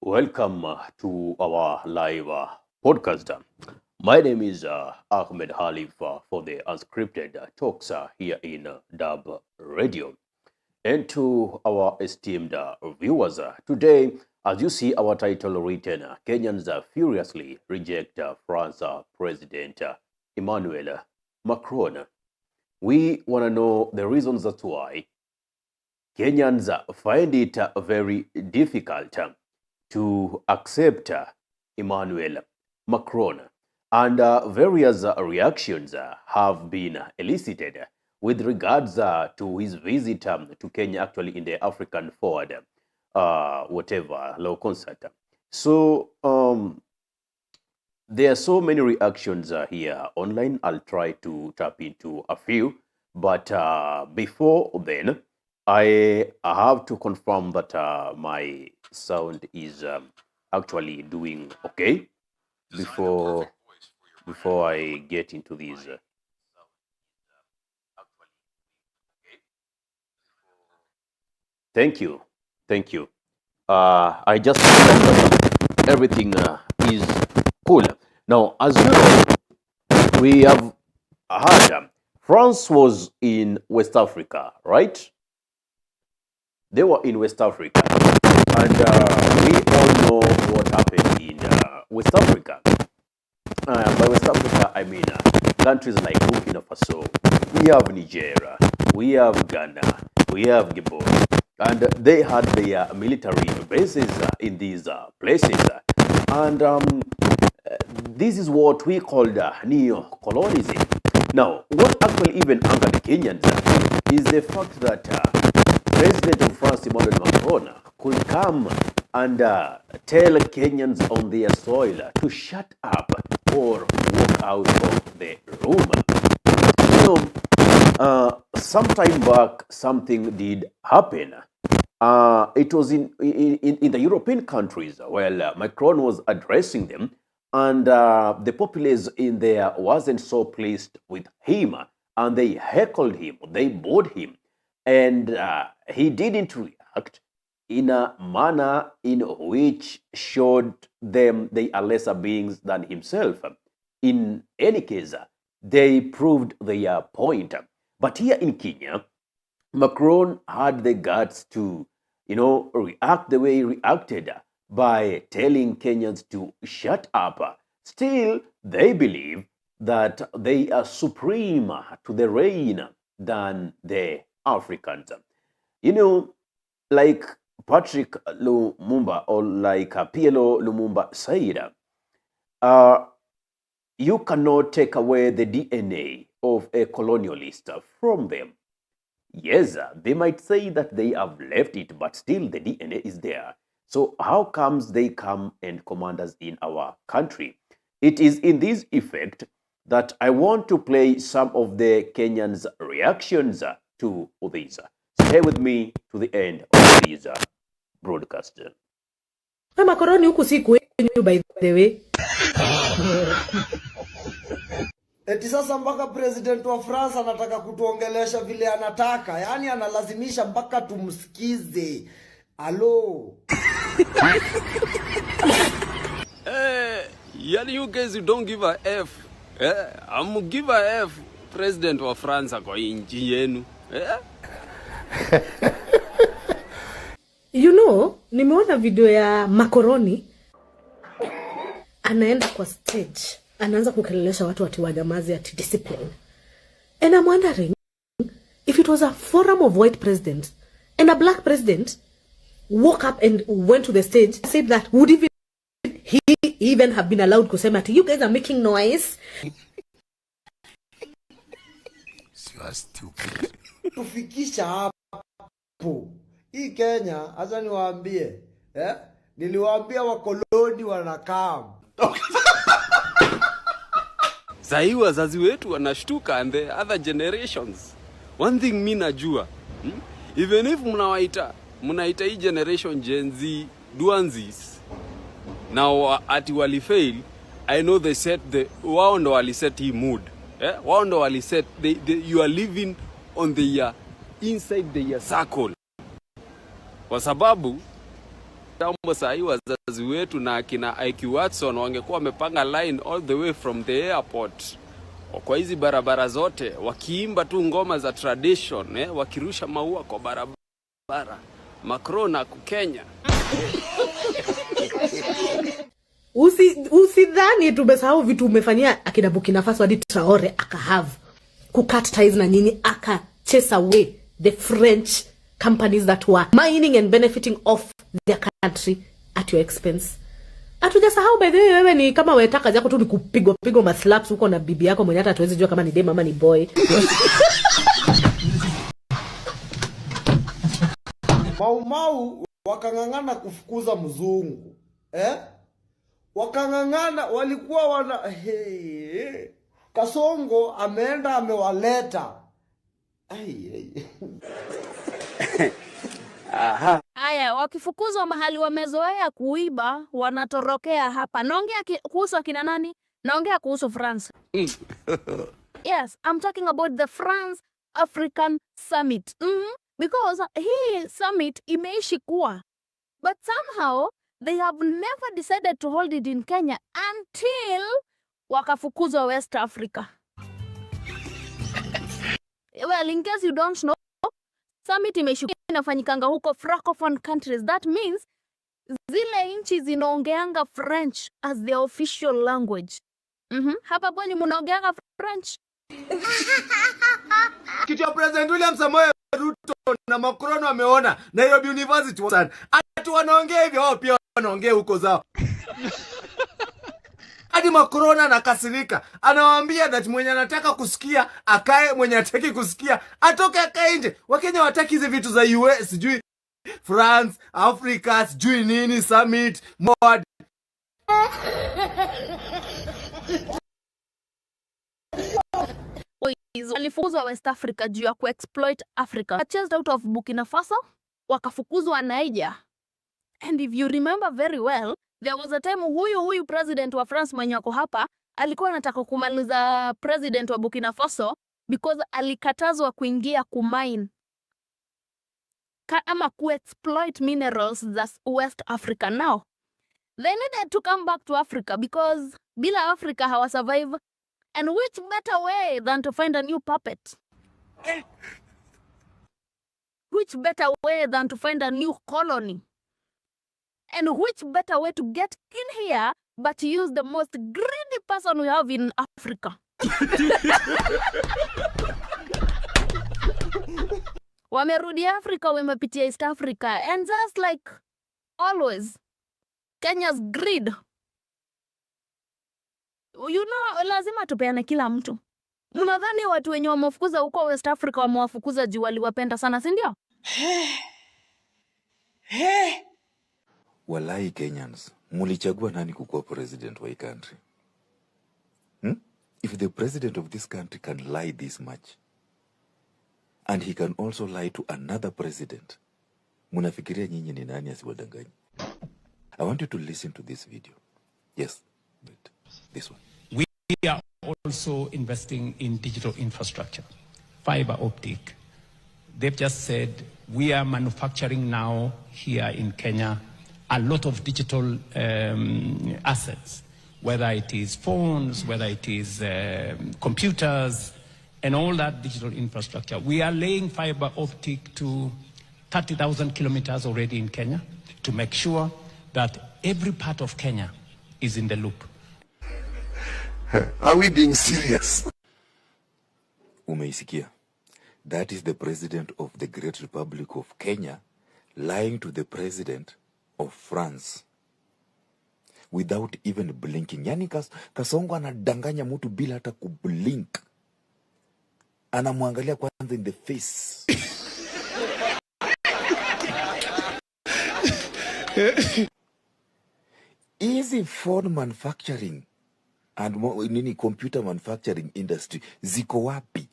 Welcome to our live podcast. My name is Ahmed Halif for the unscripted talks here in Dub Radio. And to our esteemed viewers, today, as you see our title written, Kenyans furiously reject France President Emmanuel Macron. We want to know the reasons that's why Kenyans find it very difficult to accept Emmanuel Macron. And various reactions have been elicited with regards to his visit to Kenya, actually in the African Forward, law concert. So there are so many reactions here online. I'll try to tap into a few. But before then, I have to confirm that my sound is actually doing okay before I get into these. Thank you. I just everything is cool. Now, as you know, we have heard France was in West Africa, right? They were in West Africa, and we all know what happened in West Africa. By West Africa, I mean countries like Burkina Faso, we have Nigeria, we have Ghana, we have Gabon, and they had their military bases in these places. And this is what we call neo-colonialism. Now, what actually even angered the Kenyans is the fact that President of France, Emmanuel Macron, could come and tell Kenyans on their soil to shut up or walk out of the room. Sometime back, something did happen. It was in the European countries. Well, Macron was addressing them, and the populace in there wasn't so pleased with him, and they heckled him, they booed him, and he didn't react in a manner in which showed them they are lesser beings than himself. In any case, they proved their point. But here in Kenya, Macron had the guts to, react the way he reacted by telling Kenyans to shut up. Still, they believe that they are supreme to the reign than the Africans. Like Patrick Lumumba or like PLO Lumumba said, you cannot take away the DNA of a colonialist from them. Yes, they might say that they have left it, but still the DNA is there. So how comes they come and command us in our country? It is in this effect that I want to play some of the Kenyans' reactions to this. Stay with me to the end of this broadcast. Macaroni huku si kwenyu by the way. Eti sasa mpaka president wa France anataka kutuongelesha vile anataka. Yani analazimisha mpaka tumsikize. Hello. Yani you guys don't give a F. I'm give a F president wa France kwa inchi yenu. Nimeona video ya Macaroni anaenda kwa stage, anaanza kukelelesha watu ati wanyamaze ati discipline. And I'm wondering if it was a forum of white presidents and a black president woke up and went to the stage, said that would he even have been allowed kusema ati you guys are making noise? You are stupid. Tufikisha hapo. Hii Kenya, acha niwaambie, niliwaambia wakoloni wanakaa. Sahi wazazi wetu wanashtuka and the other generations. One thing mimi najua, even if mnaita hii generation Gen Z duanzis, now ati wali fail, I know they set wao ndo waliset hii mood. Wao ndo waliset, you are living on the inside the circle. Kwa sababu kama sahi wazazi wetu na akina IQ Watson wangekuwa wamepanga line all the way from the airport kwa hizi barabara zote, wakiimba tu ngoma za tradition, wakirusha maua kwa barabara. Macron na Kenya. Usidhani tumesahau vitu umefanyia akina Burkina Faso hadi Traore akahave kucut ties na nyinyi, aka chase away the French companies that were mining and benefiting off their country at your expense. Hatujasahau by the way, wewe ni kama wetaka zako tu ni kupigwa maslaps huko na bibi yako mwenye hata hatuwezi jua kama ni dem ama ni boy. Mau wakangangana kufukuza mzungu. Wakangangana, walikuwa wana Kasongo ameenda amewaleta. Aha. Haya, wakifukuzwa mahali wamezoea kuiba, wanatorokea hapa. Naongea kuhusu akina nani? Naongea kuhusu France. Yes, I'm talking about the France African Summit. Because hii summit imeishi kuwa. But somehow they have never decided to hold it in Kenya until wakafukuzwa West Africa. Well, in case you don't know, summit imeishi inafanyikanga huko Francophone countries. That means zile nchi zinaongeanga French as their official language. Hapa bwana mnaongeanga French. Kitu ya President William Samoei Ruto na Macron wameona Nairobi University sana. Ati wanaongea hivyo, wao pia wanaongea huko zao. Hadi Macron anakasirika. Anawaambia that mwenye anataka kusikia akae, mwenye hataki kusikia atoke akae nje. Wakenya wataki hizi vitu za US, sijui France, Africa, sijui nini, summit, mod. Walifukuzwa West Africa juu ya kuexploit Africa. Chased out of Burkina Faso, wakafukuzwa Niger. And if you remember very well, there was a time huyu president wa France mwenye wako hapa alikuwa anataka kumaliza president wa Burkina Faso because alikatazwa kuingia kumine ama kuexploit minerals za West Africa. Now they needed to come back to Africa because bila Africa hawa survive. And which better way than to find a new puppet? Which better way than to find a new colony? And which better way to get in here but to use the most greedy person we have in Africa? Wamerudi Africa, wamepitia East Africa, and just like always, Kenya's greed. You know, lazima tupeane kila mtu. Unadhani watu wenye wamefukuza huko West Africa wamewafukuza juu waliwapenda sana, si ndio? Walai Kenyans, mulichagua nani kukuwa president wa hii country? If the president of this country can lie this much, and he can also lie to another president, munafikiria nyinyi ni nani asiwadanganyi? I want you to listen to this video. Yes, this one. We are also investing in digital infrastructure, fiber optic. They've just said we are manufacturing now here in Kenya a lot of digital assets, whether it is phones, whether it is computers, and all that digital infrastructure. We are laying fiber optic to 30,000 kilometers already in Kenya to make sure that every part of Kenya is in the loop. Are we being serious? Umeisikia? That is the president of the Great Republic of Kenya lying to the president of France without even blinking. Yani Kasongo anadanganya mtu bila hata kublink. Anamwangalia kwanza in the face. Easy phone manufacturing and computer manufacturing industry ziko wapi?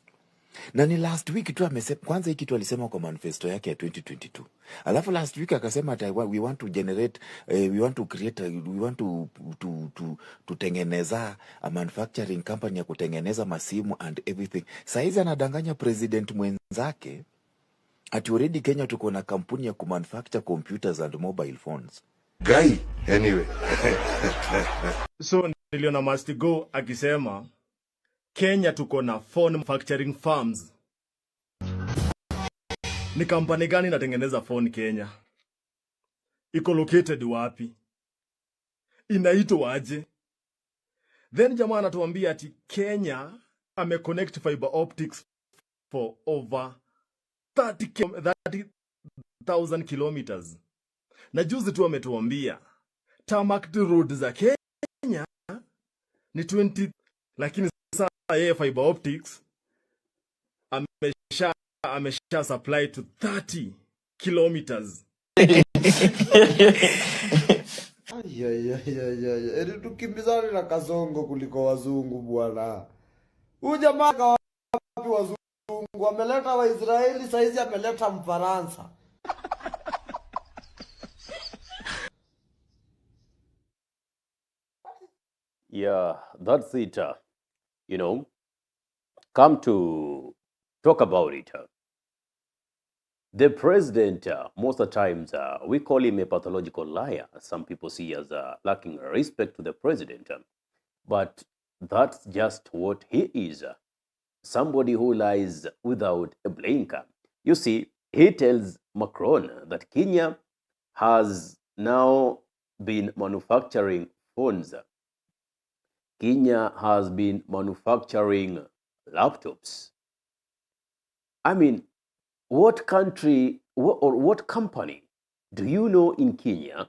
Na ni last week tu amesema, kwanza hii kitu alisema kwa manifesto yake ya 2022. Alafu last week akasema we want to generate, we want to create, we want to tutengeneza a manufacturing company ya kutengeneza masimu and everything. Saizi anadanganya president mwenzake ati already Kenya tuko na kampuni ya kumanufacture computers and mobile phones. Guy, anyway. So niliona Must Go akisema Kenya tuko na phone manufacturing farms. Ni kampani gani inatengeneza phone Kenya? Iko located wapi? Inaitwa aje? Then jamaa anatuambia ati Kenya ameconnect fiber optics for over 30,000 kilometers. Na juzi tu ametuambia tarmac road za Kenya ni 20, lakini sasa yeye fiber optics amesha supply to 30 kilometers. Eri tukimbizane na Kasongo kuliko wazungu bwana. Huyu jamaa wapi wazungu? Ameleta Waisraeli, saizi ameleta Mfaransa. Yeah, that's it. You know, come to talk about it. The president, most of the times, we call him a pathological liar. Some people see as lacking respect to the president. But that's just what he is. Somebody who lies without a blinker. You see, he tells Macron that Kenya has now been manufacturing phones. Kenya has been manufacturing laptops. I mean, what country or what company do you know in Kenya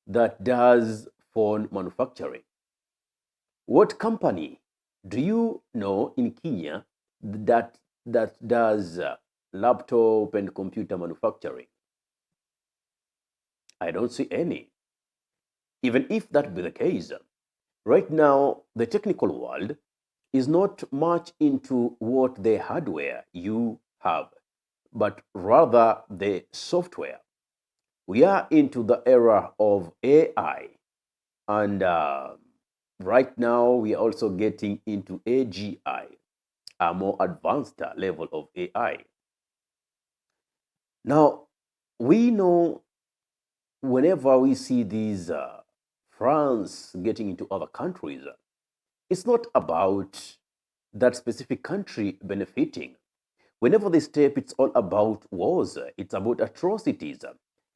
that does phone manufacturing? What company do you know in Kenya that does laptop and computer manufacturing? I don't see any. Even if that be the case, right now the technical world is not much into what the hardware you have, but rather the software. We are into the era of AI, and right now we are also getting into AGI, a more advanced level of AI. Now, we know whenever we see these France getting into other countries, it's not about that specific country benefiting. Whenever they step, it's all about wars. It's about atrocities.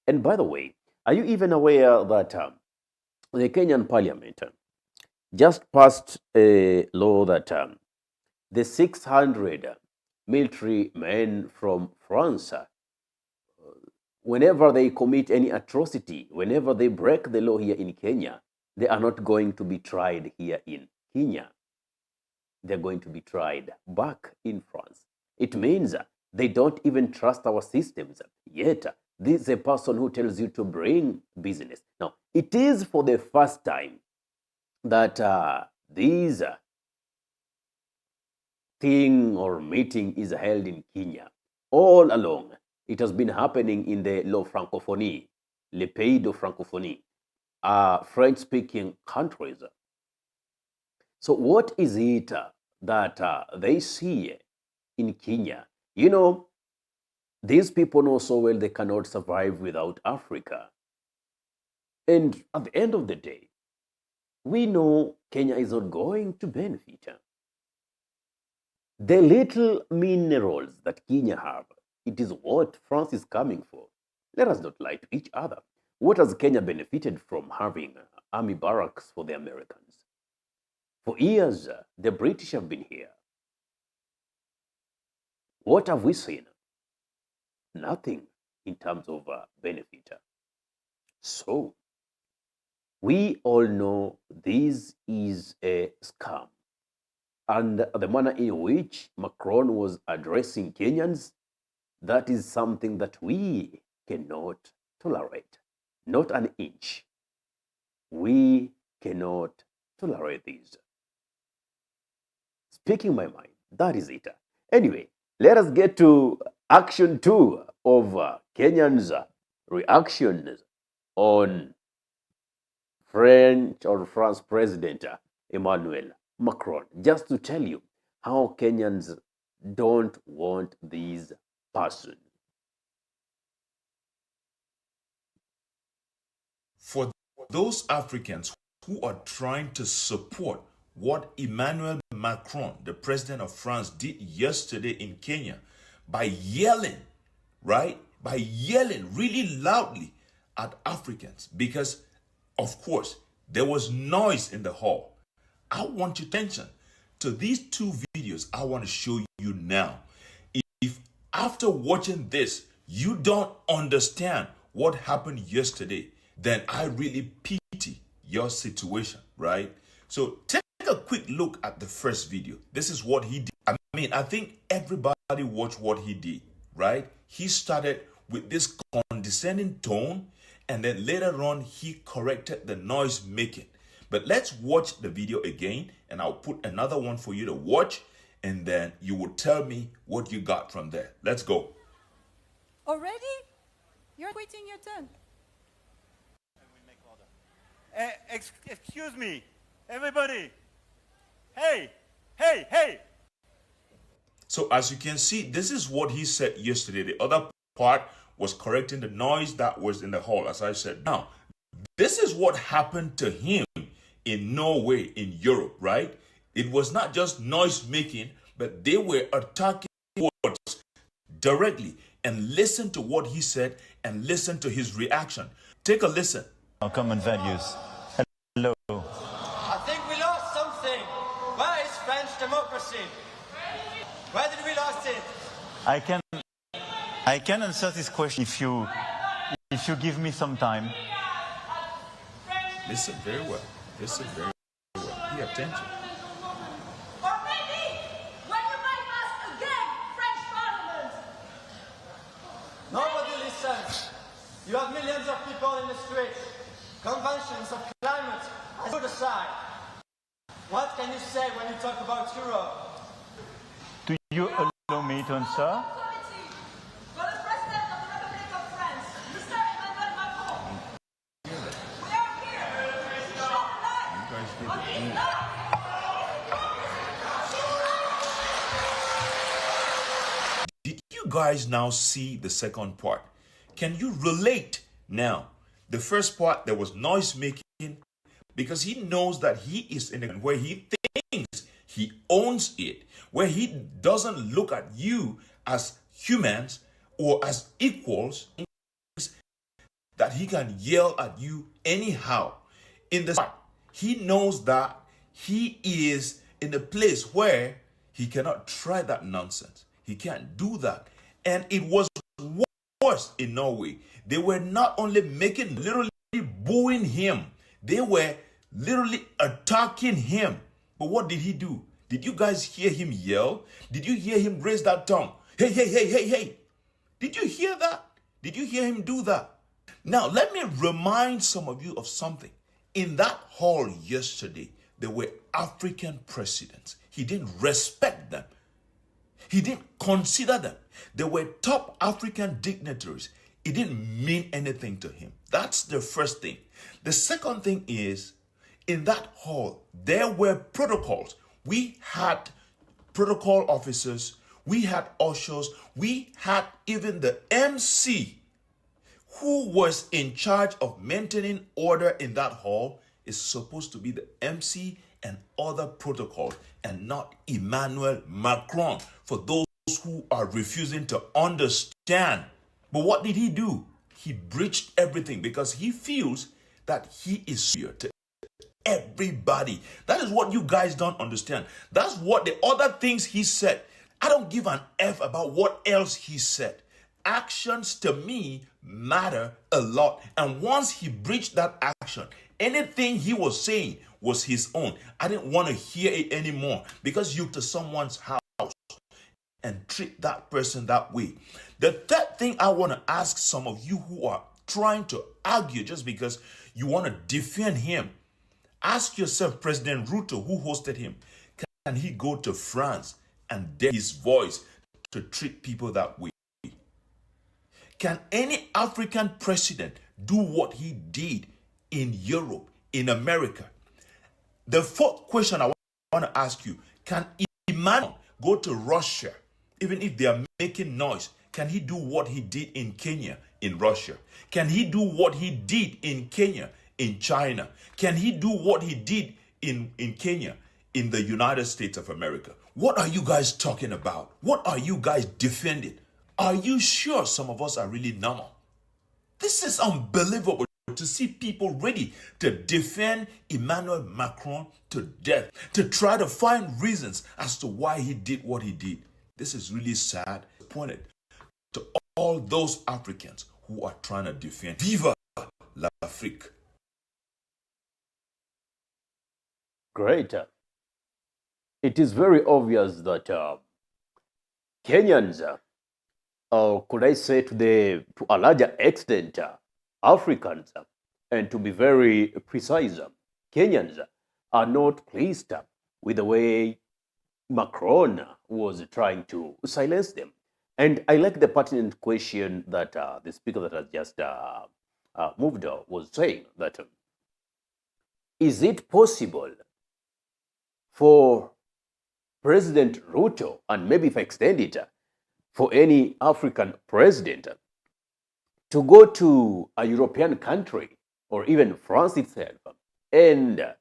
And by the way, are you even aware that the Kenyan parliament just passed a law that the 600 military men from France, whenever they commit any atrocity, whenever they break the law here in Kenya, they are not going to be tried here in Kenya. They're going to be tried back in France. It means they don't even trust our systems. Yet, this is a person who tells you to bring business. Now, it is for the first time that this thing or meeting is held in Kenya. All along, it has been happening in the La Francophonie, Le Pays de Francophonie, French-speaking countries. So what is it that they see in Kenya? You know, these people know so well they cannot survive without Africa. And at the end of the day, we know Kenya is not going to benefit. The little minerals that Kenya have, it is what France is coming for. Let us not lie to each other. What has Kenya benefited from having army barracks for the Americans? For years, the British have been here. What have we seen? Nothing in terms of benefit. So, we all know this is a scam. And the manner in which Macron was addressing Kenyans, that is something that we cannot tolerate. Not an inch. We cannot tolerate this. Speaking my mind, that is it. Anyway, Let us get to action 2 of Kenyans' reactions on French or France President Emmanuel Macron, just to tell you how Kenyans don't want this person. For those Africans who are trying to support what Emmanuel Macron, the president of France, did yesterday in Kenya by yelling, right? By yelling really loudly at Africans because, of course, there was noise in the hall. I want your attention to these 2 videos I want to show you now. If after watching this, you don't understand what happened yesterday, then I really pity your situation, right? So take a quick look at the first video. This is what he did. I think everybody watched what he did, right? He started with this condescending tone, and then later on, he corrected the noise making. But let's watch the video again, and I'll put another one for you to watch, and then you will tell me what you got from there. Let's go. Already? You're waiting your turn. Excuse me, everybody. Hey. So as you can see, this is what he said yesterday. The other part was correcting the noise that was in the hall, as I said. Now, this is what happened to him in Norway, in Europe, right? It was not just noise making, but they were attacking words directly. And listen to what he said and listen to his reaction. Take a listen. Our common values. Hello. I think we lost something. Where is French democracy? Where did we lose it? I can answer this question if you give me some time. Listen very well. Listen very well. Pay attention. Or maybe when you bypass again French Parliament. Nobody listens. You have millions of people in the streets. Conventions of climate are put aside. What can you say when you talk about Europe? Do you allow me to answer? For the President of the Republic of France, Mr. Emmanuel Macron. We are here. Stop lying. Did you guys now see the second part? Can you relate now? The first part, there was noise making because he knows that he is in a where he thinks he owns it, where he doesn't look at you as humans or as equals, that he can yell at you anyhow. In the part, he knows that he is in a place where he cannot try that nonsense. He can't do that. And it was worse in Norway. They were not only literally booing him, they were literally attacking him. But what did he do? Did you guys hear him yell? Did you hear him raise that tongue? Hey. Did you hear that? Did you hear him do that? Now, let me remind some of you of something. In that hall yesterday, there were African presidents. He didn't respect them. He didn't consider them. There were top African dignitaries. It didn't mean anything to him. That's the first thing. The second thing is, in that hall, there were protocols. We had protocol officers. We had ushers. We had even the MC who was in charge of maintaining order in that hall is supposed to be the MC and other protocols and not Emmanuel Macron, for those who are refusing to understand. But what did he do? He breached everything because he feels that he is superior to everybody. That is what you guys don't understand. That's what the other things he said. I don't give an F about what else he said. Actions to me matter a lot. And once he breached that action, anything he was saying was his own. I didn't want to hear it anymore because you to someone's house and treat that person that way. The third thing I want to ask some of you who are trying to argue just because you want to defend him, ask yourself, President Ruto, who hosted him, can he go to France and dare his voice to treat people that way? Can any African president do what he did in Europe, in America? The fourth question I want to ask you, can Emmanuel go to Russia, even if they are making noise? Can he do what he did in Kenya, in Russia? Can he do what he did in Kenya, in China? Can he do what he did in Kenya, in the United States of America? What are you guys talking about? What are you guys defending? Are you sure some of us are really normal? This is unbelievable to see people ready to defend Emmanuel Macron to death, to try to find reasons as to why he did what he did. This is really sad. Pointed to all those Africans who are trying to defend. Viva l'Afrique. Great. It is very obvious that Kenyans, or could I say to a larger extent, Africans, and to be very precise, Kenyans are not pleased with the way Macron was trying to silence them. And I like the pertinent question that the speaker that has just moved was saying, that is it possible for President Ruto, and maybe if I extend it, for any African president to go to a European country or even France itself and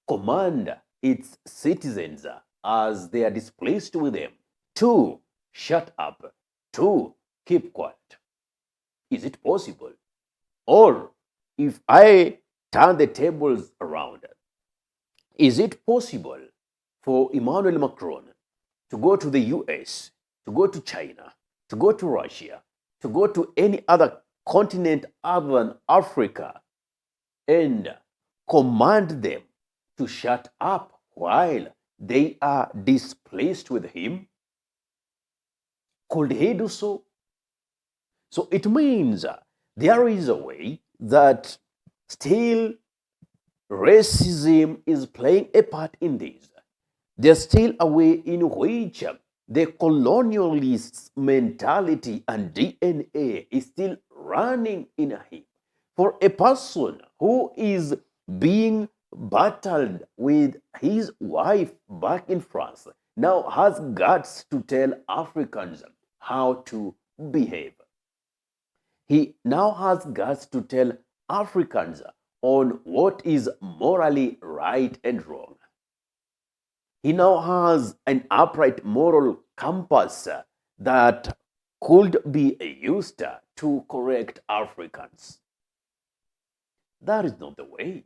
command its citizens as they are displeased with them to shut up, to keep quiet? Is it possible? Or if I turn the tables around, is it possible for Emmanuel Macron to go to the US, to go to China, to go to Russia, to go to any other continent other than Africa and command them to shut up while they are displeased with him? Could he do so? So it means there is a way that still racism is playing a part in this. There's still a way in which the colonialist mentality and DNA is still running in him. For a person who is being battled with his wife back in France, now has guts to tell Africans how to behave. He now has guts to tell Africans on what is morally right and wrong. He now has an upright moral compass that could be used to correct Africans. That is not the way.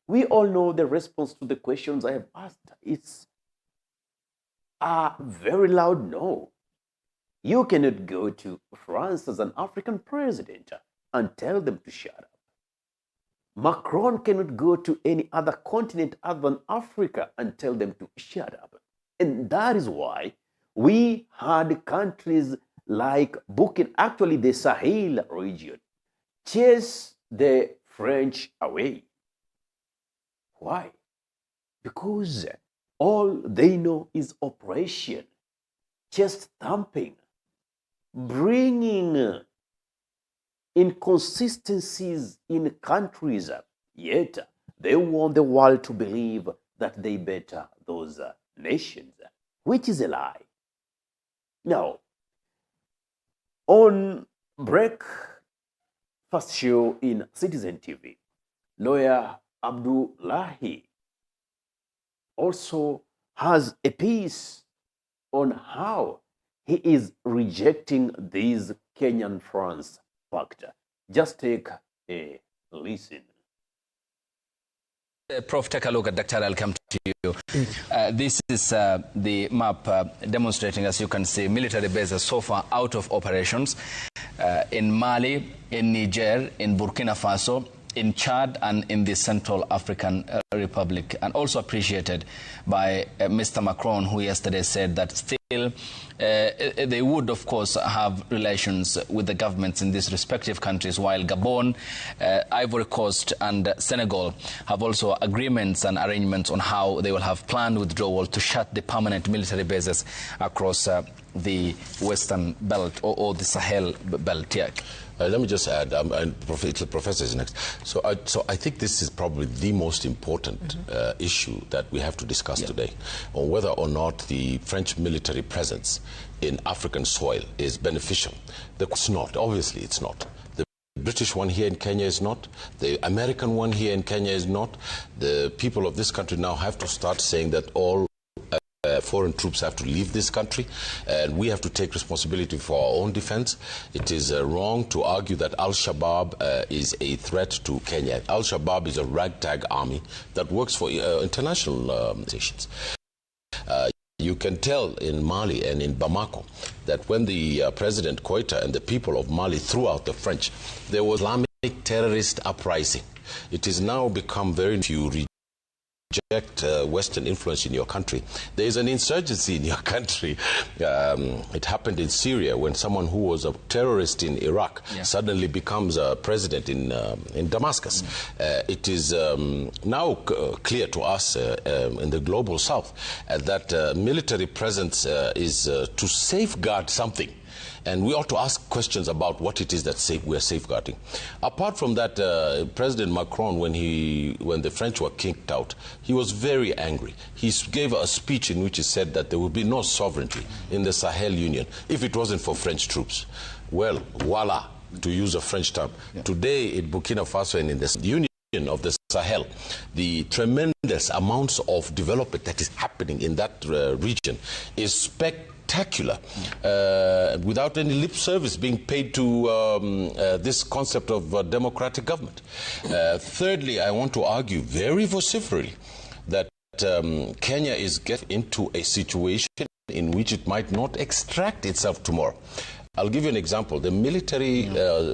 We all know the response to the questions I have asked. It's a very loud no. You cannot go to France as an African president and tell them to shut up. Macron cannot go to any other continent other than Africa and tell them to shut up. And that is why we had countries like actually the Sahel region, chase the French away. Why? Because all they know is oppression, chest thumping, bringing inconsistencies in countries, yet they want the world to believe that they better those nations, which is a lie. Now, on breakfast show in Citizen TV, lawyer Abdullahi also has a piece on how he is rejecting these Kenyan France pact. Just take a listen. Prof, take a look at Dr. I'll come to you. This is the map demonstrating, as you can see, military bases so far out of operations in Mali, in Niger, in Burkina Faso, in Chad and in the Central African Republic, and also appreciated by Mr. Macron, who yesterday said that still they would, of course, have relations with the governments in these respective countries, while Gabon, Ivory Coast and Senegal have also agreements and arrangements on how they will have planned withdrawal to shut the permanent military bases across the Western Belt or the Sahel Belt. Yeah. Let me just add, the professor is next. So I think this is probably the most important issue that we have to discuss today, on whether or not the French military presence in African soil is beneficial. It's not. Obviously, it's not. The British one here in Kenya is not. The American one here in Kenya is not. The people of this country now have to start saying that all foreign troops have to leave this country, and we have to take responsibility for our own defense. It is wrong to argue that Al-Shabaab is a threat to Kenya. Al-Shabaab is a ragtag army that works for international organizations. You can tell in Mali and in Bamako that when the President Koita and the people of Mali threw out the French, there was Islamic terrorist uprising. It has now become very few reject Western influence in your country. There is an insurgency in your country. It happened in Syria when someone who was a terrorist in Iraq suddenly becomes a president in Damascus. It is now clear to us in the global south that military presence is to safeguard something. And we ought to ask questions about what it is that we're safeguarding. Apart from that, President Macron, when the French were kicked out, he was very angry. He gave a speech in which he said that there would be no sovereignty in the Sahel Union if it wasn't for French troops. Well, voila, to use a French term. Today in Burkina Faso and in the Union of the Sahel, the tremendous amounts of development that is happening in that region is spectacular, without any lip service being paid to this concept of democratic government. Thirdly, I want to argue very vociferously that Kenya is getting into a situation in which it might not extract itself tomorrow. I'll give you an example. The military,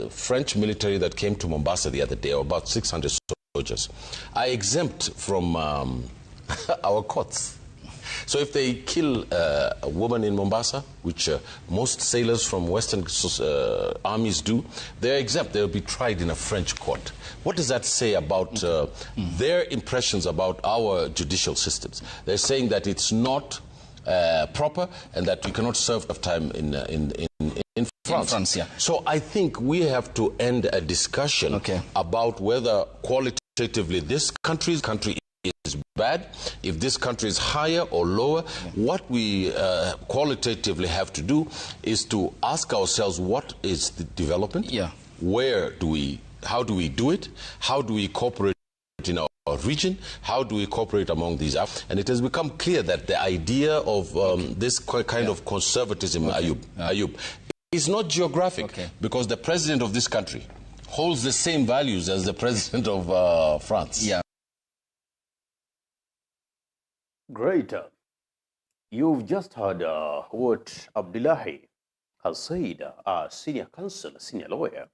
French military that came to Mombasa the other day, about 600 soldiers, are exempt from our courts. So if they kill a woman in Mombasa, which most sailors from Western armies do, they're exempt. They'll be tried in a French court. What does that say about their impressions about our judicial systems? They're saying that it's not proper and that we cannot serve time in France. So I think we have to end a discussion about whether qualitatively this country is bad, if this country is higher or lower. What we qualitatively have to do is to ask ourselves, what is the development? How do we do it? How do we cooperate in our region? How do we cooperate among these? And it has become clear that the idea of this kind of conservatism, Ayub, is not geographic, because the president of this country holds the same values as the president of France. Great. You've just heard what Abdullahi has said, a senior counsel, a senior lawyer.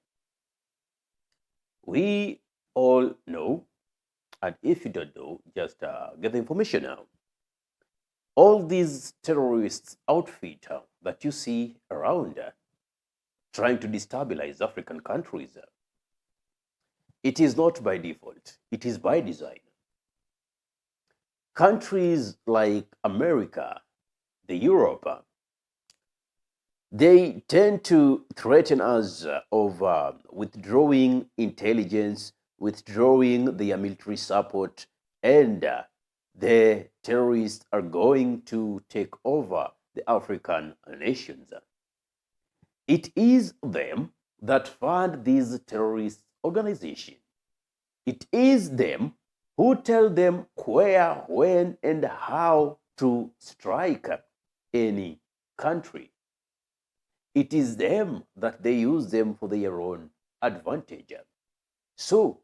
We all know, and if you don't know, just get the information now. All these terrorist outfits that you see around trying to destabilize African countries, it is not by default, it is by design. Countries like America, the Europe, they tend to threaten us of withdrawing intelligence, withdrawing their military support, and the terrorists are going to take over the African nations. It is them that fund these terrorist organizations. It is them who tell them where, when, and how to strike any country. It is them that they use them for their own advantage. So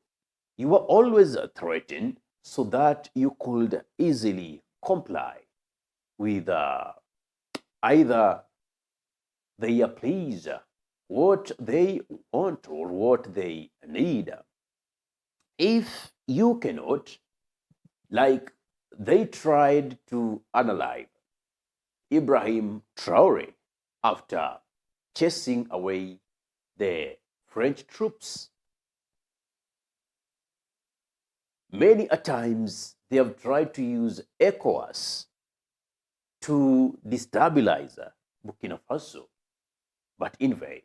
you are always threatened so that you could easily comply with either their pleas, what they want or what they need. if you cannot, like they tried to analyze Ibrahim Traore after chasing away the French troops. Many a times they have tried to use ECOWAS to destabilize Burkina Faso, but in vain,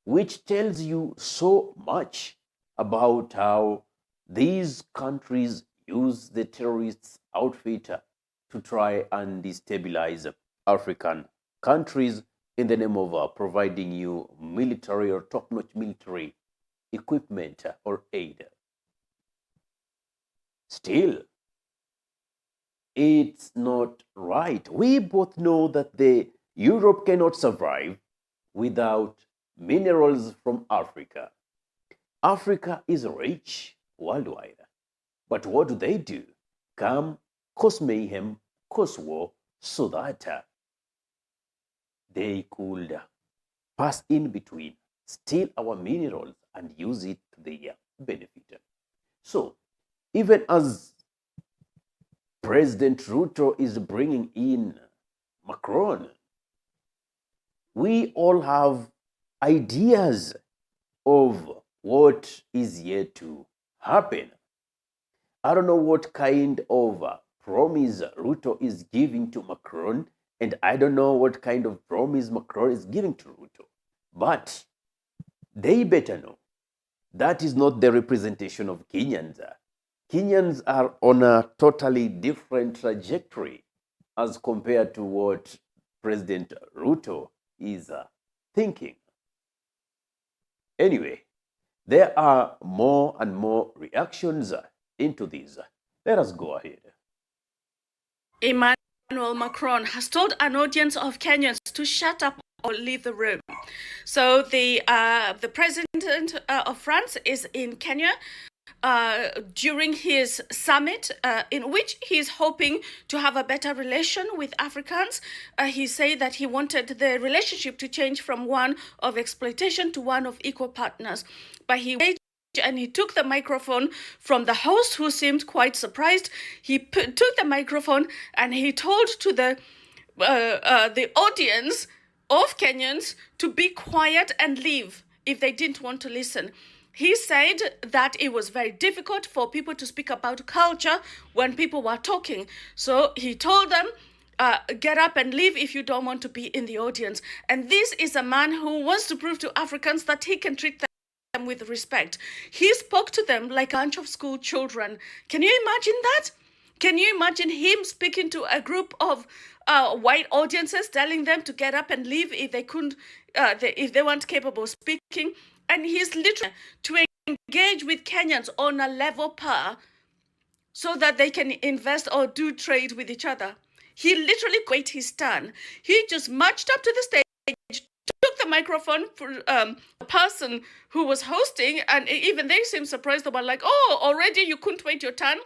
which tells you so much about how these countries use the terrorists outfit to try and destabilize African countries in the name of providing you military or top-notch military equipment or aid. Still, it's not right. We both know that the Europe cannot survive without minerals from Africa. Africa is rich worldwide. But what do? Come, cause mayhem, cause war, so that they could pass in between, steal our minerals, and use it to their benefit. So, even as President Ruto is bringing in Macron, we all have ideas of what is yet to happen. I don't know what kind of promise Ruto is giving to Macron, and I don't know what kind of promise Macron is giving to Ruto. But they better know that is not the representation of Kenyans. Kenyans are on a totally different trajectory as compared to what President Ruto is thinking. Anyway, there are more and more reactions into this. Let us go ahead. Emmanuel Macron has told an audience of Kenyans to shut up or leave the room. So the president of France is in Kenya during his summit, in which he's hoping to have a better relation with Africans. He said that he wanted the relationship to change from one of exploitation to one of equal partners. But he took the microphone from the host, who seemed quite surprised. He took the microphone and he told to the audience of Kenyans to be quiet and leave if they didn't want to listen. He said that it was very difficult for people to speak about culture when people were talking. So he told them, get up and leave if you don't want to be in the audience. And this is a man who wants to prove to Africans that he can treat them with respect. He spoke to them like a bunch of school children. Can you imagine that? Can you imagine him speaking to a group of white audiences, telling them to get up and leave if they couldn't, if they weren't capable of speaking? And he's literally to engage with Kenyans on a level par so that they can invest or do trade with each other. He literally wait his turn. He just marched up to the stage, took the microphone for a person who was hosting, and even they seemed surprised. They were like, oh, already you couldn't wait your turn?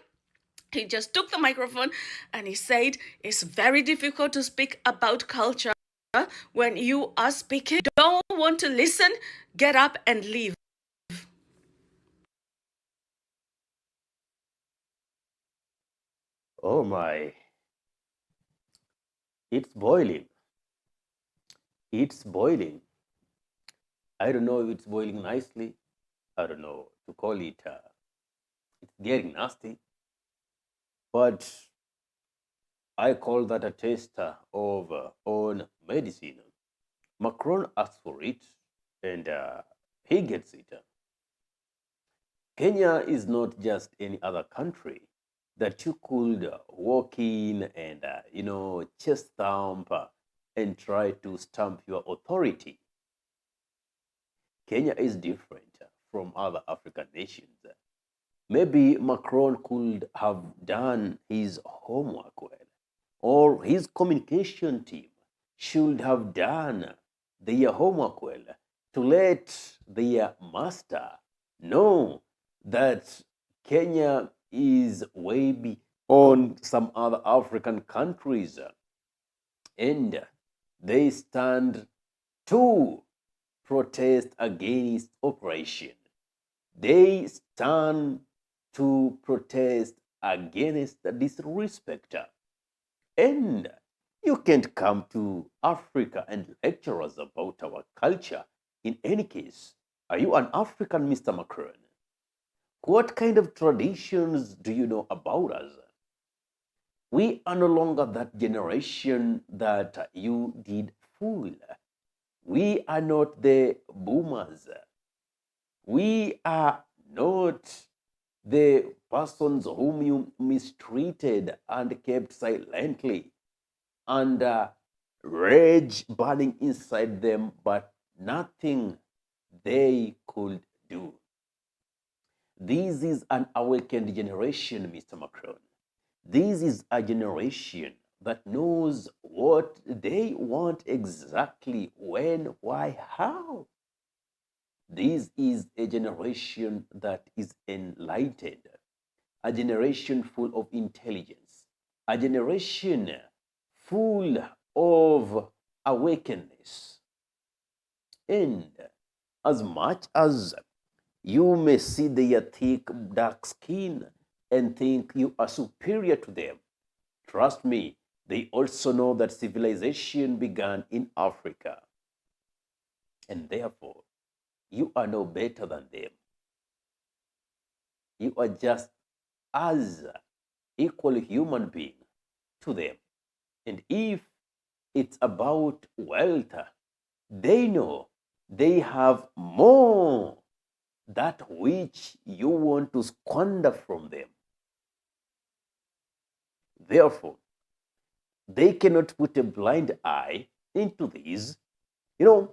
He just took the microphone and he said, it's very difficult to speak about culture when you are speaking. Don't want to listen, get up and leave. Oh my. It's boiling. It's boiling. I don't know if it's boiling nicely. I don't know to call it. It's getting nasty. But I call that a taster of own medicine. Macron asked for it, and he gets it. Kenya is not just any other country that you could walk in and, chest stamp and try to stamp your authority. Kenya is different from other African nations. Maybe Macron could have done his homework well, or his communication team should have done their homework well to let their master know that Kenya is way beyond some other African countries, and they stand to protest against oppression. They stand to protest against the disrespect. And you can't come to Africa and lecture us about our culture. In any case, are you an African, Mr. Macron? What kind of traditions do you know about us? We are no longer that generation that you did fool. We are not the boomers. We are not the persons whom you mistreated and kept silently and rage burning inside them, but nothing they could do. This is an awakened generation, Mr. Macron. This is a generation that knows what they want exactly, when, why, how. This is a generation that is enlightened, a generation full of intelligence, a generation full of awakeness. And as much as you may see their thick, dark skin and think you are superior to them, trust me, they also know that civilization began in Africa. And therefore, you are no better than them. You are just as equal human being to them. And if it's about wealth, they know they have more that which you want to squander from them. Therefore, they cannot put a blind eye into this. You know,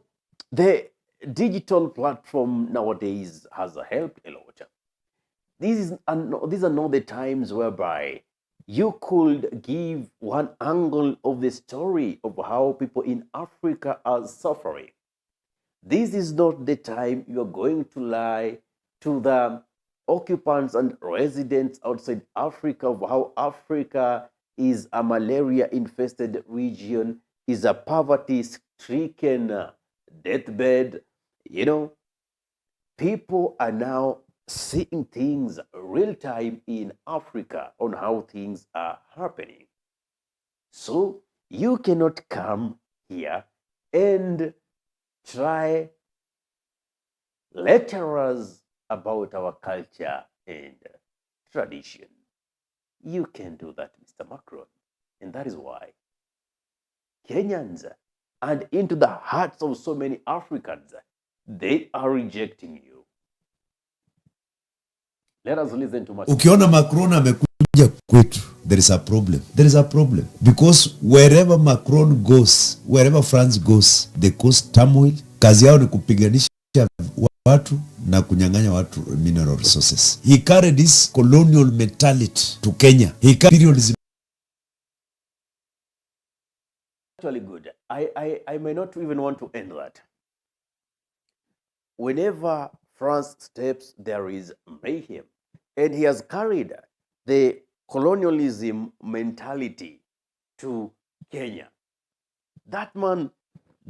the digital platform nowadays has helped a lot. These are not the times whereby you could give one angle of the story of how people in Africa are suffering. This is not the time you are going to lie to the occupants and residents outside Africa of how Africa is a malaria infested region, is a poverty stricken deathbed. You know, people are now seeing things real time in Africa on how things are happening. So you cannot come here and try lecture us about our culture and tradition. You can do that, Mr. Macron. And that is why Kenyans and into the hearts of so many Africans, they are rejecting you. Let us listen to Macron. Ukiona Macron amekuja kwetu, there is a problem. There is a problem. Because wherever Macron goes, wherever France goes, they cause turmoil. Kazi yao ni kupiganisha watu na kunyang'anya watu mineral resources. He carried this colonial mentality to Kenya. He carried Actually good. I may not even want to end that. Whenever France steps, there is mayhem. And he has carried the colonialism mentality to Kenya. That man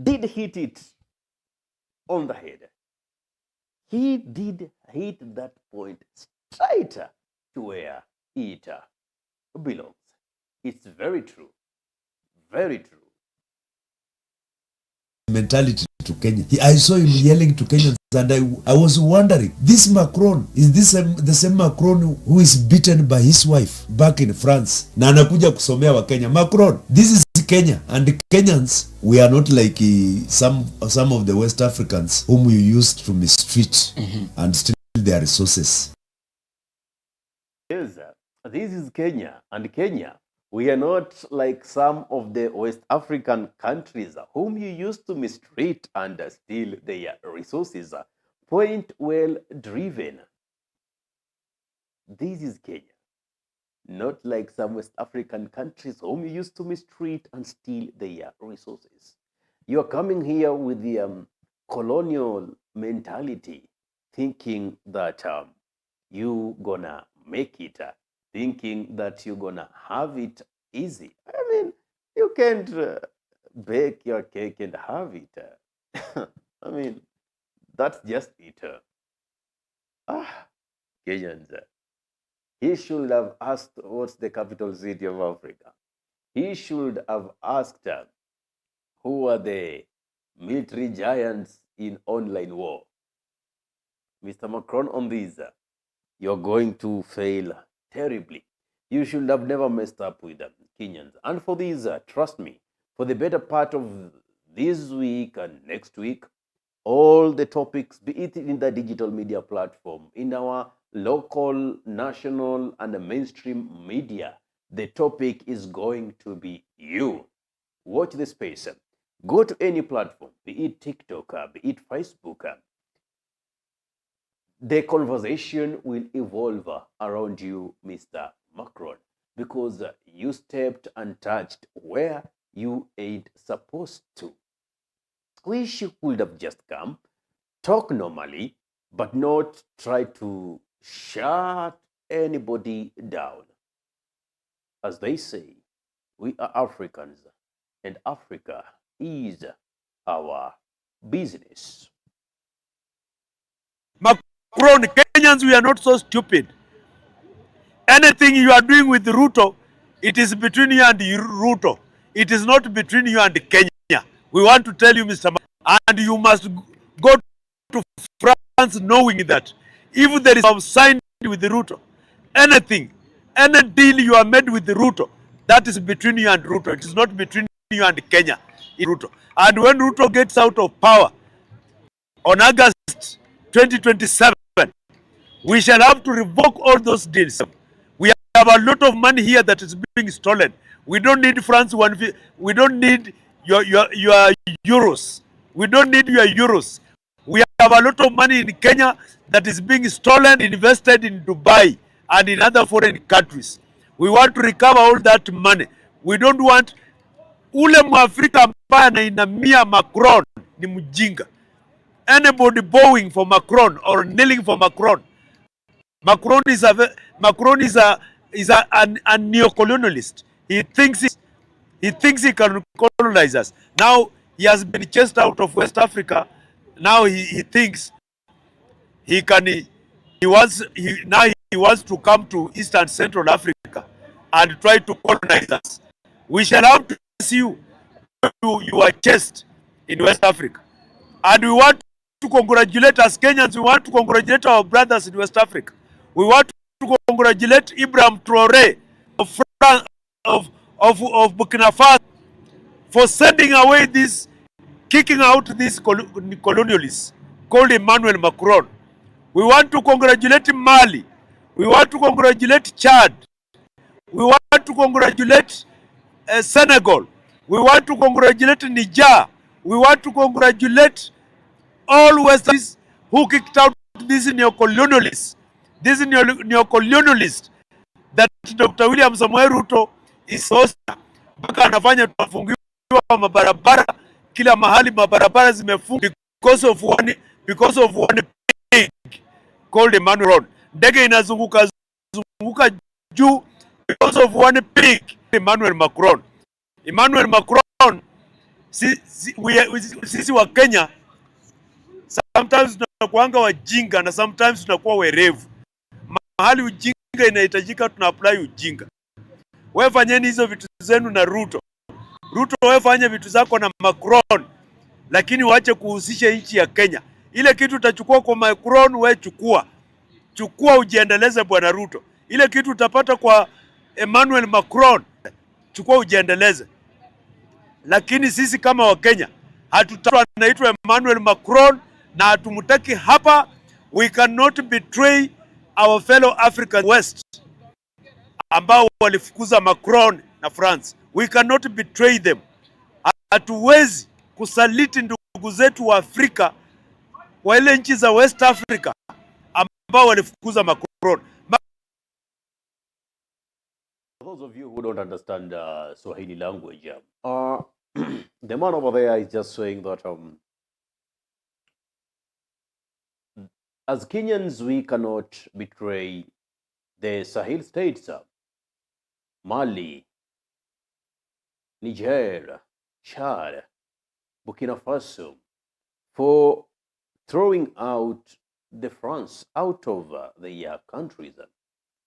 did hit it on the head. He did hit that point straight to where it belongs. It's very true. Very true. mentality to Kenya. I saw him yelling to Kenyans and I was wondering, this Macron, is this the same Macron who is beaten by his wife back in France? Na anakuja kusomea wa Kenya. Macron, this is Kenya, and the Kenyans, we are not like some of the West Africans whom you used to mistreat and steal their resources. Yes, this is Kenya, and Kenya, we are not like some of the West African countries whom you used to mistreat and steal their resources. Point well driven. This is Kenya. Not like some West African countries whom you used to mistreat and steal their resources. You are coming here with the colonial mentality, thinking that you gonna make it, thinking that you're gonna have it easy. I mean, you can't bake your cake and have it. I mean, that's just it. Kenyans. He should have asked what's the capital city of Africa. He should have asked who are the military giants in online war. Mr. Macron, on this, you're going to fail terribly. You should have never messed up with Kenyans. And for this, trust me, for the better part of this week and next week, all the topics, be it in the digital media platform, in our local, national, and mainstream media, the topic is going to be you. Watch the space. Go to any platform, be it TikTok, be it Facebook. The conversation will evolve around you, Mr. Macron, because you stepped untouched where you ain't supposed to. Wish you could have just come, talk normally, but not try to shut anybody down. As they say, we are Africans, and Africa is our business. Macron, Kenyans, we are not so stupid. Anything you are doing with Ruto, it is between you and Ruto. It is not between you and Kenya. We want to tell you, Mr. And you must go to France knowing that if there is some sign with Ruto, anything, any deal you are made with Ruto, that is between you and Ruto. It is not between you and Kenya. Ruto. And when Ruto gets out of power on August 2027, we shall have to revoke all those deals. We have a lot of money here that is being stolen. We don't need France one. We don't need your euros. We don't need your euros. We have a lot of money in Kenya that is being stolen, invested in Dubai and in other foreign countries. We want to recover all that money. We don't want ule Mwafrika ambaye anainamia Macron ni mjinga. Anybody bowing for Macron or kneeling for Macron, Macron is a neo-colonialist. He thinks he can colonize us. Now he has been chased out of West Africa. Now he thinks he can. He wants to come to East and Central Africa and try to colonize us. We shall have to see you. You are chased in West Africa, and we want to congratulate as Kenyans. We want to congratulate our brothers in West Africa. We want to congratulate Ibrahim Traore of Burkina Faso for sending away this, kicking out this colonialists called Emmanuel Macron. We want to congratulate Mali. We want to congratulate Chad. We want to congratulate Senegal. We want to congratulate Niger. We want to congratulate all Westerners who kicked out these neo-colonialists. This neo-colonialist that Dr. William Samoei Ruto is hosta. Mpaka anafanya tunafungiwa mabarabara kila mahali, mabarabara zimefungwa because of one pig called Emmanuel. Ndege inazunguka juu because of one pig, Emmanuel Macron. Emmanuel Macron, sisi wa Kenya sometimes tunakuanga wajinga na sometimes tunakuwa werevu. Mahali ujinga inahitajika tuna apply ujinga. Wewe fanyeni hizo vitu zenu na Ruto. Ruto, wewe fanya vitu zako na Macron, lakini waache kuhusisha nchi ya Kenya. Ile kitu utachukua kwa Macron, wewe chukua ujiendeleze bwana Ruto. Ile kitu utapata kwa Emmanuel Macron, chukua ujiendeleze. Lakini sisi kama wa Kenya hatutaki anaitwa Emmanuel Macron na hatumtaki hapa. We cannot betray our fellow African West ambao walifukuza Macron na France. We cannot betray them. Hatuwezi kusaliti ndugu zetu wa Afrika wa ile nchi za West Africa ambao walifukuza Macron. For those of you who don't understand Swahili language, the man over there is just saying that as Kenyans, we cannot betray the Sahel states, Mali, Niger, Chad, Burkina Faso, for throwing out the France out of the countries,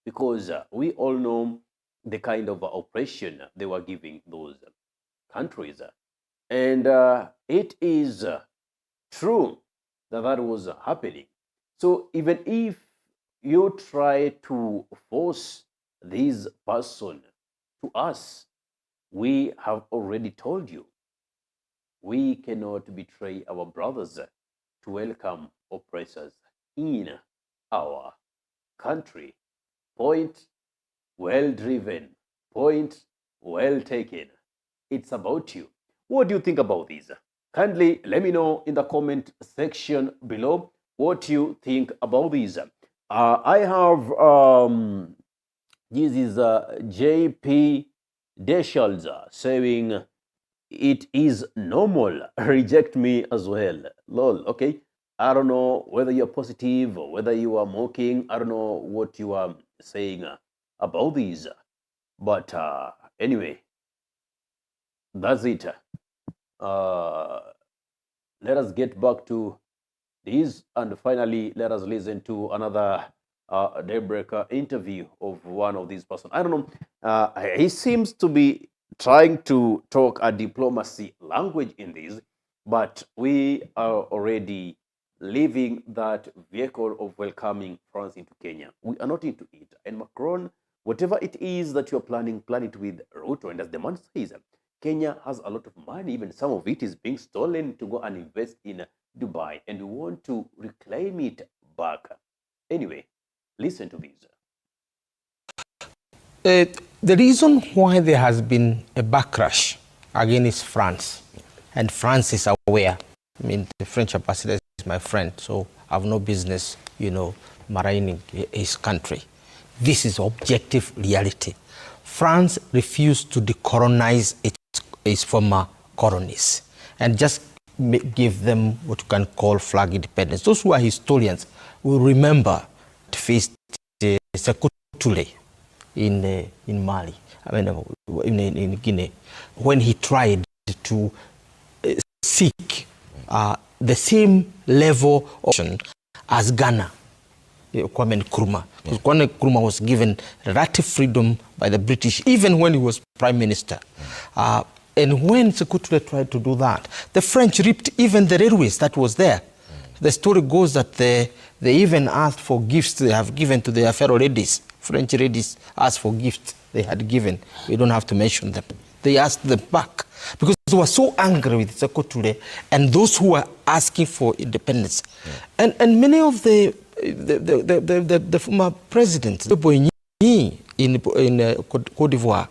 because we all know the kind of oppression they were giving those countries. And it is true that that was happening. So even if you try to force this person to us, we have already told you we cannot betray our brothers to welcome oppressors in our country. Point well driven, point well taken. It's about you. What do you think about this? Kindly let me know in the comment section below what you think about this. I have this is JP Deschalds saying it is normal. Reject me as well. Lol. Okay. I don't know whether you're positive or whether you are mocking. I don't know what you are saying about these. But anyway, that's it. Let us get back to this, and finally, let us listen to another daybreaker interview of one of these persons. I don't know. He seems to be trying to talk a diplomacy language in this, but we are already leaving that vehicle of welcoming France into Kenya. We are not into it. And Macron, whatever it is that you're planning, plan it with Ruto. And as the man says, Kenya has a lot of money. Even some of it is being stolen to go and invest in Dubai. And we want to reclaim it back. Anyway, listen to this. The reason why there has been a backlash against France, and France is aware, I mean, the French ambassador is my friend, so I have no business, maligning his country. This is objective reality. France refused to decolonize its former colonies and just give them what you can call flag independence. Those who are historians will remember to face Sekou Touré in Mali, in Guinea, when he tried to seek the same level of action as Ghana, Kwame Nkrumah. Because Kwame Nkrumah was given relative freedom by the British, even when he was prime minister. And when Sekou Touré tried to do that, the French ripped even the railways that was there. The story goes that they even asked for gifts they have given to their fellow ladies. French ladies asked for gifts they had given. We don't have to mention them. They asked them back because they were so angry with Sekou Touré and those who were asking for independence. And many of the former presidents, in Cote d'Ivoire,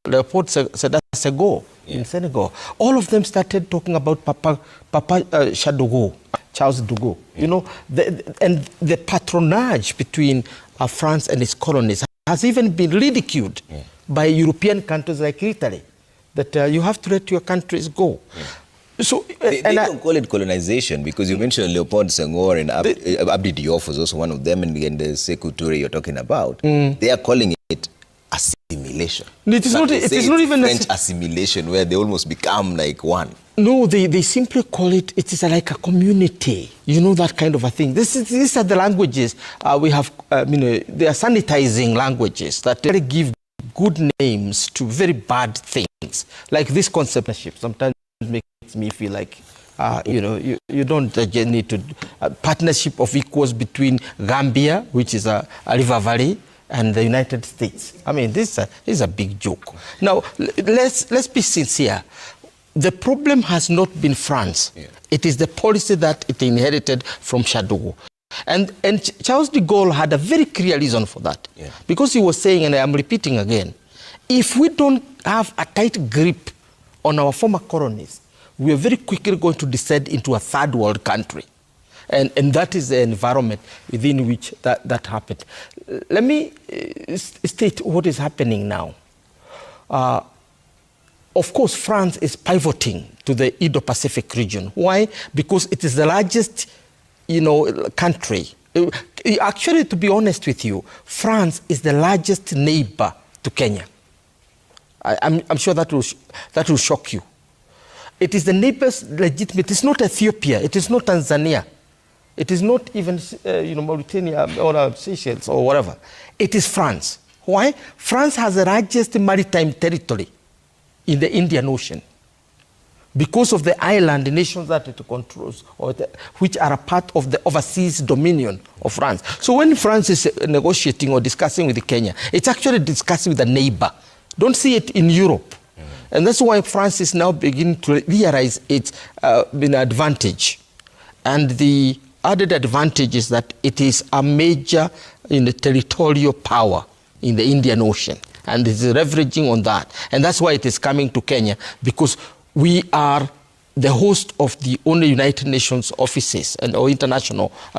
Leopold Sédar Senghor in Senegal, all of them started talking about Papa Charles de Gaulle. And the patronage between France and its colonies has even been ridiculed by European countries like Italy, that you have to let your countries go. So they don't call it colonization, because you mentioned Leopold Senghor and Abdi Diop was also one of them, and the Sekou Touré you're talking about. They are calling it assimilation. It is not even French assimilation, where they almost become like one. No, they simply call it is like a community. That kind of a thing. These are the languages we have. They are sanitizing languages that give good names to very bad things. Like this concept sometimes makes me feel like, you don't need to partnership of equals between Gambia, which is a river valley, and the United States. I mean, this is a big joke. Now, let's be sincere. The problem has not been France. It is the policy that it inherited from Shadogo. And Charles de Gaulle had a very clear reason for that. Because he was saying, and I am repeating again, if we don't have a tight grip on our former colonies, we are very quickly going to descend into a third world country. And that is the environment within which that happened. Let me state what is happening now. Of course, France is pivoting to the Indo-Pacific region. Why? Because it is the largest, country. Actually, to be honest with you, France is the largest neighbor to Kenya. I'm sure that will shock you. It is the neighbors legitimate. It's not Ethiopia. It is not Tanzania. It is not even Mauritania or Seychelles or whatever. It is France. Why? France has the largest maritime territory in the Indian Ocean because of the island nations that it controls, which are a part of the overseas dominion of France. So when France is negotiating or discussing with Kenya, it's actually discussing with a neighbor. Don't see it in Europe. And that's why France is now beginning to realize its advantage. And the added advantage is that it is a major territorial power in the Indian Ocean. And it is leveraging on that. And that's why it is coming to Kenya, because we are the host of the only United Nations offices or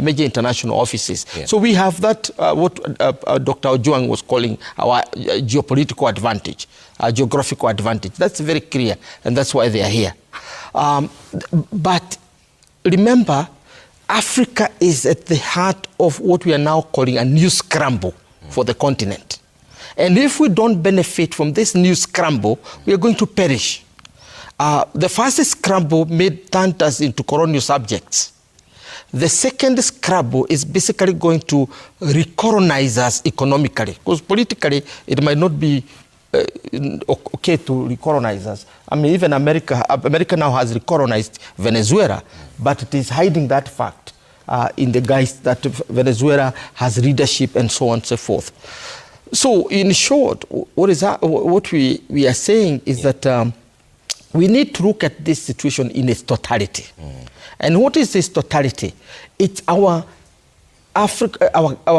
major international offices. Yeah. So we have that, what Dr. Ojwang was calling our geopolitical advantage, our geographical advantage. That's very clear, and that's why they are here. But remember, Africa is at the heart of what we are now calling a new scramble for the continent. And if we don't benefit from this new scramble, we are going to perish. The first scramble turned us into colonial subjects. The second scramble is basically going to recolonize us economically, because politically it might not be okay to recolonize us. I mean, even America now has recolonized Venezuela, but it is hiding that fact in the guise that Venezuela has leadership and so on and so forth. So in short, what we are saying is that we need to look at this situation in its totality. And what is this totality? It's our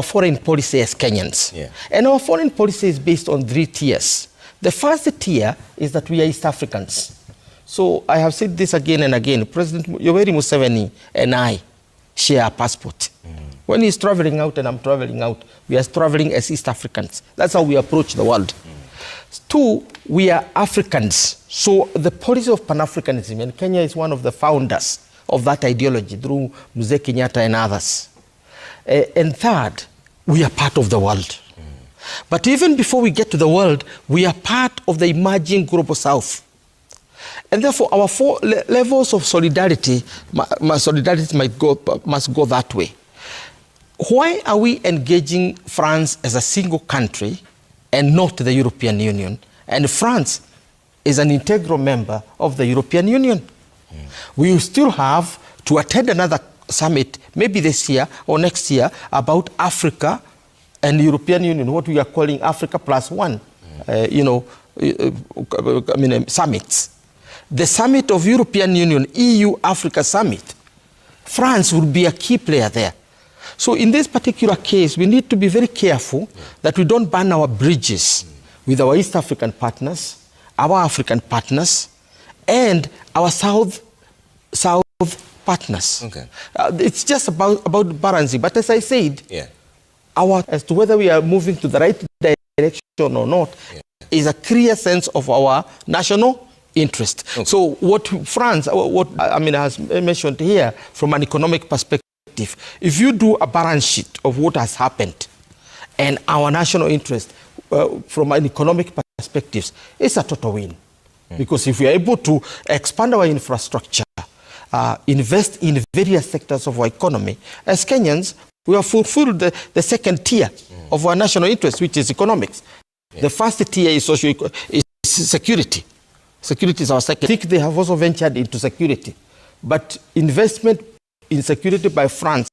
foreign policy as Kenyans. Yeah. And our foreign policy is based on 3 tiers. The first tier is that we are East Africans. So I have said this again and again. President Yoweri Museveni and I share a passport. When he's traveling out and I'm traveling out, we are traveling as East Africans. That's how we approach the world. 2, we are Africans. So the policy of Pan-Africanism, and Kenya is one of the founders of that ideology through Mzee Kenyatta and others. And 3rd, we are part of the world. But even before we get to the world, we are part of the emerging global south. And therefore, our 4 levels of solidarity must go that way. Why are we engaging France as a single country and not the European Union? And France is an integral member of the European Union. We will still have to attend another summit, maybe this year or next year, about Africa and the European Union, what we are calling Africa Plus One, summits. The summit of European Union, EU-Africa summit, France will be a key player there. So in this particular case, we need to be very careful that we don't burn our bridges with our East African partners, our African partners, and our South partners. Okay. It's just about balancing. But as I said, as to whether we are moving to the right direction or not, is a clear sense of our national interest. Okay. So what France, has mentioned here from an economic perspective, if you do a balance sheet of what has happened and our national interest from an economic perspective, it's a total win. Because if we are able to expand our infrastructure, invest in various sectors of our economy, as Kenyans, we have fulfilled the second tier of our national interest, which is economics. The first tier is security. Security is our second. I think they have also ventured into security. But investment in security by France,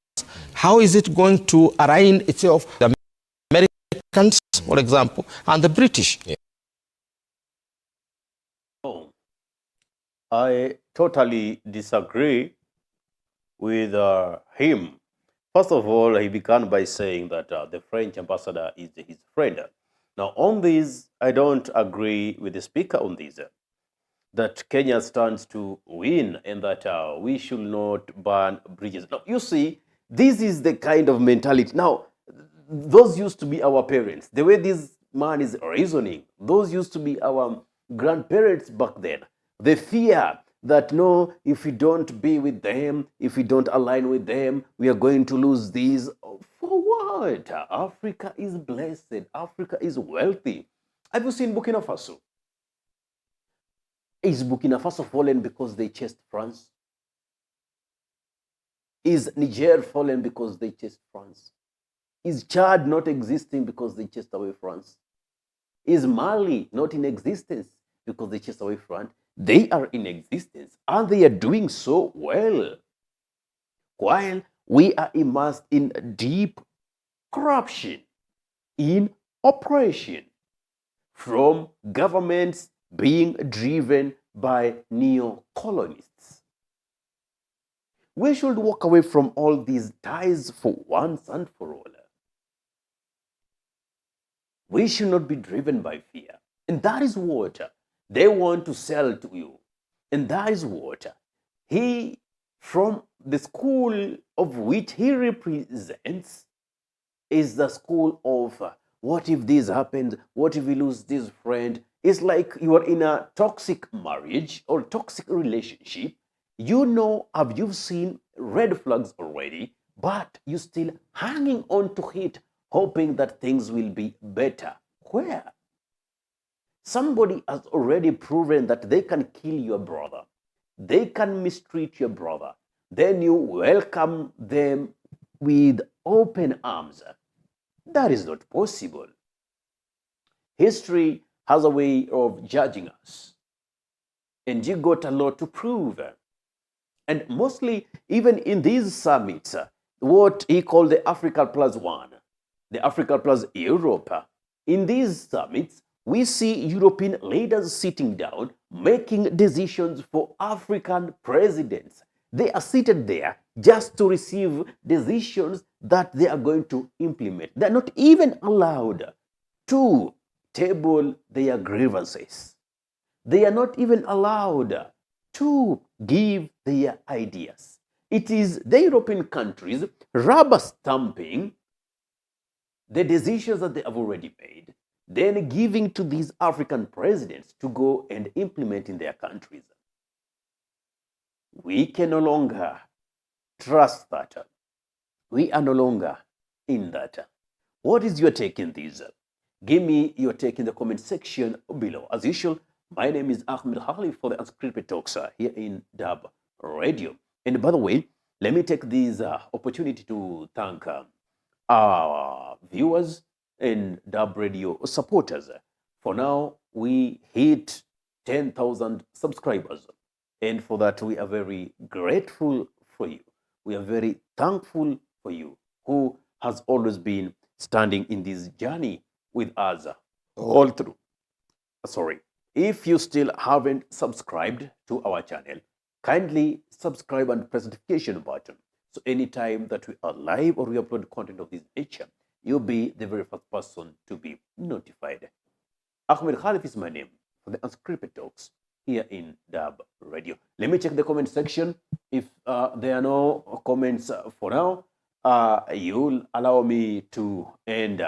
how is it going to align itself with the Americans, for example, and the British? I totally disagree with him. First of all, he began by saying that the French ambassador is his friend. Now, on this, I don't agree with the speaker on this, that Kenya stands to win and that we should not burn bridges. Now, you see, this is the kind of mentality. Now, those used to be our parents. The way this man is reasoning, those used to be our grandparents back then. The fear that, no, if we don't be with them, if we don't align with them, we are going to lose these. For what? Africa is blessed. Africa is wealthy. Have you seen Burkina Faso? Is Burkina Faso fallen because they chased France? Is Niger fallen because they chased France? Is Chad not existing because they chased away France? Is Mali not in existence because they chased away France? They are in existence and they are doing so well. While we are immersed in deep corruption, in oppression, from governments being driven by neo-colonists. We should walk away from all these ties for once and for all. We should not be driven by fear. And that is what they want to sell to you. And that is what he, from the school of which he represents, is the school of what if this happens? What if we lose this friend? It's like you are in a toxic marriage or toxic relationship. You know, you've seen red flags already, but you're still hanging on to it, hoping that things will be better. Where? Somebody has already proven that they can kill your brother. They can mistreat your brother. Then you welcome them with open arms. That is not possible. History has a way of judging us. And you got a lot to prove. And mostly, even in these summits, what he called the Africa Plus One, the Africa Plus Europe, in these summits, we see European leaders sitting down, making decisions for African presidents. They are seated there just to receive decisions that they are going to implement. They're not even allowed to table their grievances. They are not even allowed to give their ideas. It is the European countries rubber stamping the decisions that they have already made, then giving to these African presidents to go and implement in their countries. We can no longer trust that. We are no longer in that. What is your take in this? Give me your take in the comment section below. As usual, my name is Ahmed Hali for the Unscripted Talks here in Dub Radio. And by the way, let me take this opportunity to thank our viewers and Dub Radio supporters. For now, we hit 10,000 subscribers. And for that, we are very grateful for you. We are very thankful for you who has always been standing in this journey with us all through. Sorry. If you still haven't subscribed to our channel, kindly subscribe and press the notification button. So anytime that we are live or we upload content of this nature, you'll be the very first person to be notified. Ahmed Khalif is my name for the Unscripted Talks here in Dub Radio. Let me check the comment section. If there are no comments for now, you'll allow me to end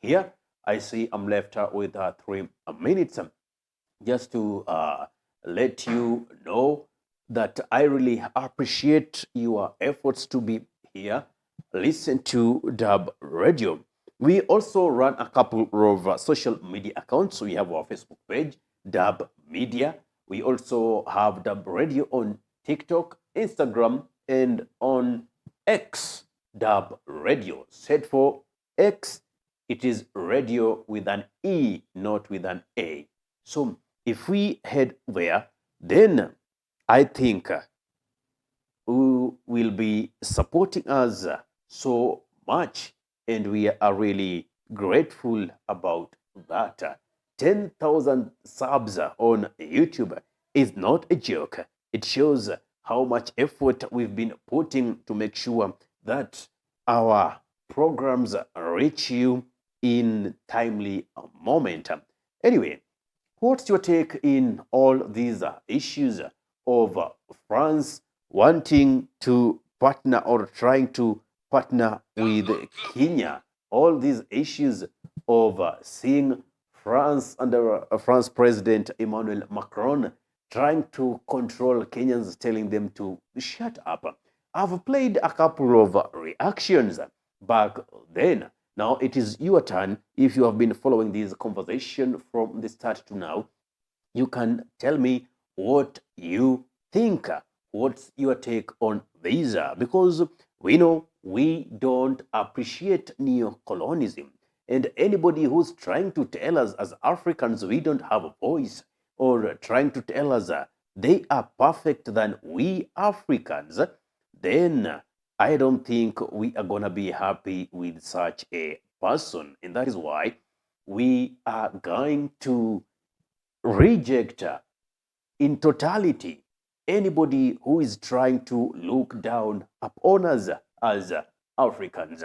here. I see I'm left with 3 minutes just to let you know that I really appreciate your efforts to be here. Listen to Dub Radio. We also run a couple of social media accounts. We have our Facebook page, Dub Media. We also have Dub Radio on TikTok, Instagram, and on X, Dub Radio. Set for X, it is radio with an E, not with an A. So if we head there, then I think who will be supporting us so much, and we are really grateful about that. 10,000 subs on YouTube is not a joke. It shows how much effort we've been putting to make sure that our programs reach you in timely moment. Anyway, what's your take in all these issues of France wanting to partner or trying to partner with Kenya? All these issues of seeing France under France President Emmanuel Macron trying to control Kenyans, telling them to shut up. I've played a couple of reactions back then. Now it is your turn. If you have been following this conversation from the start to now, you can tell me what you think. What's your take on this? Because we know we don't appreciate neo-colonialism. And anybody who's trying to tell us as Africans we don't have a voice, or trying to tell us they are perfect than we Africans, then I don't think we are going to be happy with such a person. And that is why we are going to reject in totality anybody who is trying to look down upon us as Africans.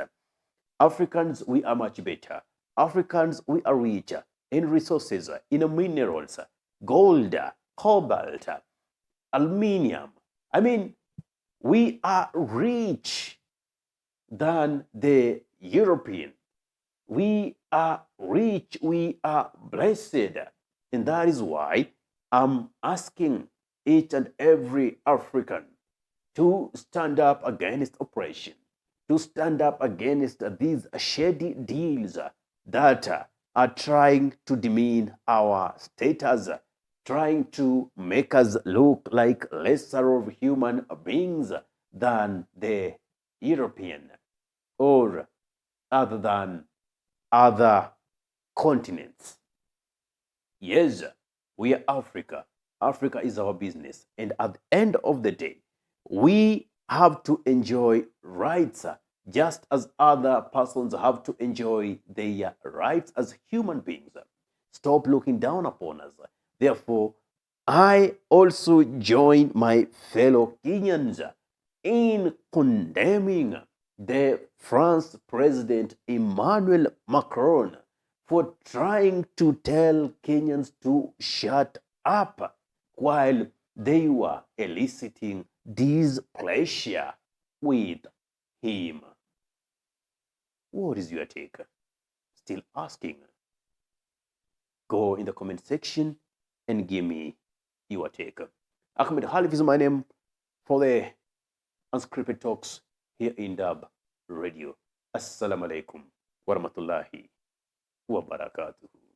Africans, we are much better. Africans, we are richer in resources, in minerals, gold, cobalt, aluminium. I mean, we are rich than the European. We are rich, we are blessed. And that is why I'm asking each and every African to stand up against oppression, to stand up against these shady deals that are trying to demean our status, trying to make us look like lesser of human beings than the European or other than other continents. Yes, we are Africa. Africa is our business. And at the end of the day, we have to enjoy rights just as other persons have to enjoy their rights as human beings. Stop looking down upon us. Therefore, I also join my fellow Kenyans in condemning the France President Emmanuel Macron for trying to tell Kenyans to shut up while they were eliciting displeasure with him. What is your take? Still asking. Go in the comment section and give me your take. Ahmed Halif is my name for the Unscripted Talks here in Dub Radio. Assalamu alaikum wa rahmatullahi wa barakatuhu.